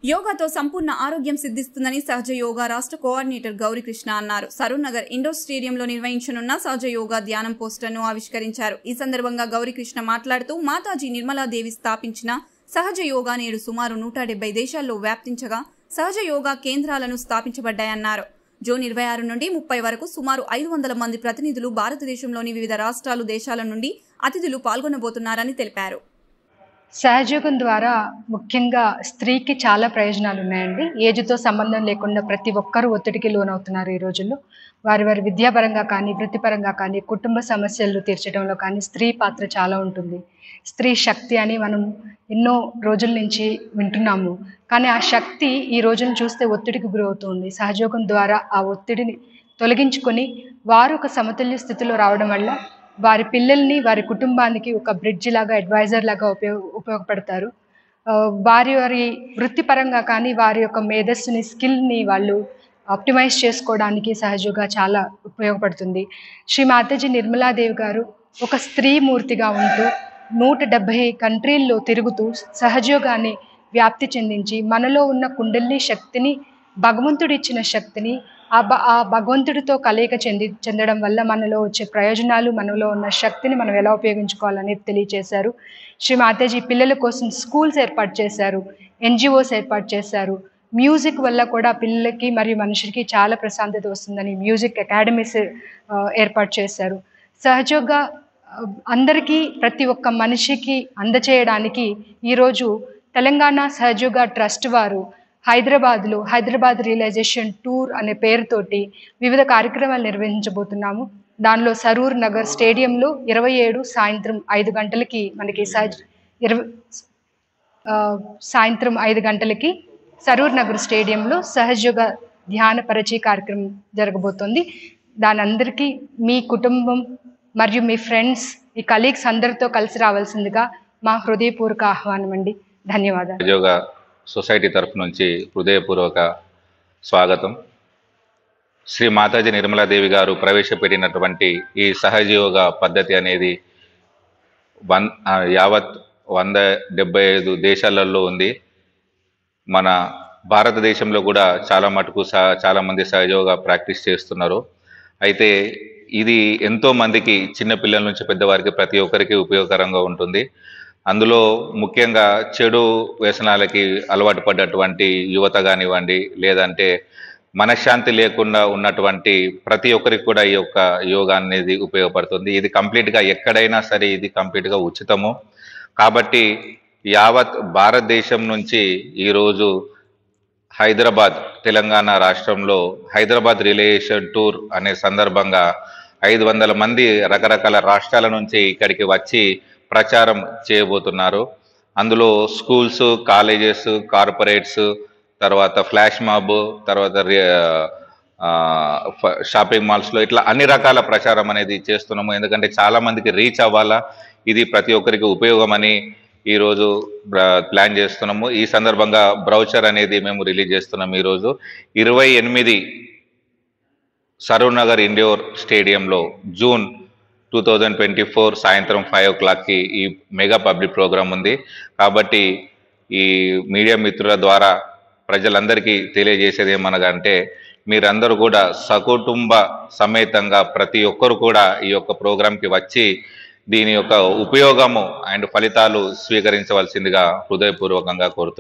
యోగాతో సంపూర్ణ ఆరోగ్యం సిద్ధిస్తుందని సహజ యోగా రాష్ట్ర కోఆర్డినేటర్ గౌరీకృష్ణ అన్నారు. సరూర్ నగర్ ఇండోర్ స్టేడియంలో నిర్వహించనున్న సహజ యోగా ధ్యానం పోస్టర్ను ఆవిష్కరించారు. ఈ సందర్భంగా గౌరీకృష్ణ మాట్లాడుతూ మాతాజీ నిర్మలాదేవి స్థాపించిన సహజ యోగా నేడు సుమారు 170 దేశాల్లో వ్యాప్తించగా సహజ యోగా కేంద్రాలను స్థాపించబడ్డాయన్నారు. జూన్ 26 నుండి 30 వరకు సుమారు 500 మంది ప్రతినిధులు భారతదేశంలోని వివిధ రాష్ట్రాలు దేశాల నుండి అతిథులు పాల్గొనబోతున్నారని తెలిపారు. సహజయోగం ద్వారా ముఖ్యంగా స్త్రీకి చాలా ప్రయోజనాలు ఉన్నాయండి. ఏజ్తో సంబంధం లేకుండా ప్రతి ఒక్కరూ ఒత్తిడికి లోనవుతున్నారు ఈ రోజుల్లో. వారి విద్యాపరంగా కానీ, వృత్తిపరంగా కానీ, కుటుంబ సమస్యలు తీర్చడంలో కానీ స్త్రీ పాత్ర చాలా ఉంటుంది. స్త్రీ శక్తి అని మనం ఎన్నో రోజుల నుంచి వింటున్నాము. కానీ ఆ శక్తి ఈ రోజును చూస్తే ఒత్తిడికి గురవుతుంది. సహజయోగం ద్వారా ఆ ఒత్తిడిని తొలగించుకొని వారు ఒక సమతుల్య స్థితిలో రావడం వల్ల వారి పిల్లల్ని, వారి కుటుంబానికి ఒక బ్రిడ్జ్ లాగా, అడ్వైజర్ లాగా ఉపయోగపడతారు. వారి వృత్తిపరంగా కానీ వారి యొక్క మేధస్సుని, స్కిల్ని వాళ్ళు ఆప్టిమైజ్ చేసుకోవడానికి సహజంగా చాలా ఉపయోగపడుతుంది. శ్రీ మాతాజీ నిర్మలాదేవి గారు ఒక స్త్రీ మూర్తిగా ఉంటూ 170 కంట్రీల్లో తిరుగుతూ సహజయోగాన్ని వ్యాప్తి చెందించి మనలో ఉన్న కుండలిని శక్తిని, భగవంతుడు ఇచ్చిన శక్తిని ఆ భగవంతుడితో కలయిక చెందడం వల్ల మనలో వచ్చే ప్రయోజనాలు, మనలో ఉన్న శక్తిని మనం ఎలా ఉపయోగించుకోవాలనేది తెలియజేశారు. శ్రీ మాతాజీ పిల్లల కోసం స్కూల్స్ ఏర్పాటు చేశారు, NGOs ఏర్పాటు చేశారు. మ్యూజిక్ వల్ల కూడా పిల్లలకి మరియు మనుషులకి చాలా ప్రశాంతత వస్తుందని మ్యూజిక్ అకాడమీస్ ఏర్పాటు చేశారు. సహజంగా అందరికీ, ప్రతి ఒక్క మనిషికి అందచేయడానికి ఈరోజు తెలంగాణ సహజయోగా ట్రస్ట్ వారు హైదరాబాద్లో హైదరాబాద్ రియలైజేషన్ టూర్ అనే పేరుతోటి వివిధ కార్యక్రమాలు నిర్వహించబోతున్నాము. దానిలో సరూర్ నగర్ స్టేడియంలో 27 సాయంత్రం 5 గంటలకి మనకి సాయంత్రం 5 గంటలకి సరూర్ నగర్ స్టేడియంలో సహజయోగ ధ్యాన పరిచయ కార్యక్రమం జరగబోతోంది. దాని అందరికీ మీ కుటుంబం మరియు మీ ఫ్రెండ్స్, మీ కలీగ్స్ అందరితో కలిసి రావాల్సిందిగా మా హృదయపూర్వక ఆహ్వానం అండి. ధన్యవాదాలు. యోగా సొసైటీ తరఫు నుంచి హృదయపూర్వక స్వాగతం. శ్రీ మాతాజీ నిర్మలాదేవి గారు ప్రవేశపెట్టినటువంటి ఈ సహజ యోగా పద్ధతి అనేది యావత్ 175 దేశాలలో ఉంది. మన భారతదేశంలో కూడా చాలా మంది సహజయోగా ప్రాక్టీస్ చేస్తున్నారు. అయితే ఇది ఎంతో మందికి, చిన్న పిల్లల నుంచి పెద్దవారికి ప్రతి ఒక్కరికి ఉపయోగకరంగా ఉంటుంది. అందులో ముఖ్యంగా చెడు వ్యసనాలకి అలవాటు పడ్డటువంటి యువత కానివ్వండి, లేదంటే మనశ్శాంతి లేకుండా ఉన్నటువంటి ప్రతి ఒక్కరికి కూడా ఈ యొక్క యోగా అనేది ఉపయోగపడుతుంది. ఇది కంప్లీట్గా ఎక్కడైనా సరే ఇది కంప్లీట్గా ఉచితము. కాబట్టి యావత్ భారతదేశం నుంచి ఈరోజు హైదరాబాద్, తెలంగాణ రాష్ట్రంలో హైదరాబాద్ రిలేషన్ టూర్ అనే సందర్భంగా 500 మంది రకరకాల రాష్ట్రాల నుంచి ఇక్కడికి వచ్చి ప్రచారం చేయబోతున్నారు. అందులో స్కూల్స్, కాలేజెస్, కార్పొరేట్స్, తర్వాత ఫ్లాష్ మాబ్, తర్వాత షాపింగ్ మాల్స్లో ఇట్లా అన్ని రకాల ప్రచారం అనేది చేస్తున్నాము. ఎందుకంటే చాలా మందికి రీచ్ అవ్వాలా, ఇది ప్రతి ఒక్కరికి ఉపయోగమని ఈరోజు ప్లాన్ చేస్తున్నాము. ఈ సందర్భంగా బ్రౌచర్ అనేది మేము రిలీజ్ చేస్తున్నాము. ఈరోజు 28 సరూర్ నగర్ ఇండోర్ స్టేడియంలో జూన్ 2024 సాయంత్రం 5 o'clockకి ఈ మెగా పబ్లిక్ ప్రోగ్రామ్ ఉంది. కాబట్టి ఈ మీడియా మిత్రుల ద్వారా ప్రజలందరికీ తెలియజేసేది ఏమనగంటే, మీరందరూ కూడా సకుటుంబ సమేతంగా ప్రతి ఒక్కరు కూడా ఈ యొక్క ప్రోగ్రాంకి వచ్చి దీని యొక్క ఉపయోగము అండ్ ఫలితాలు స్వీకరించవలసిందిగా హృదయపూర్వకంగా కోరుతున్నాను.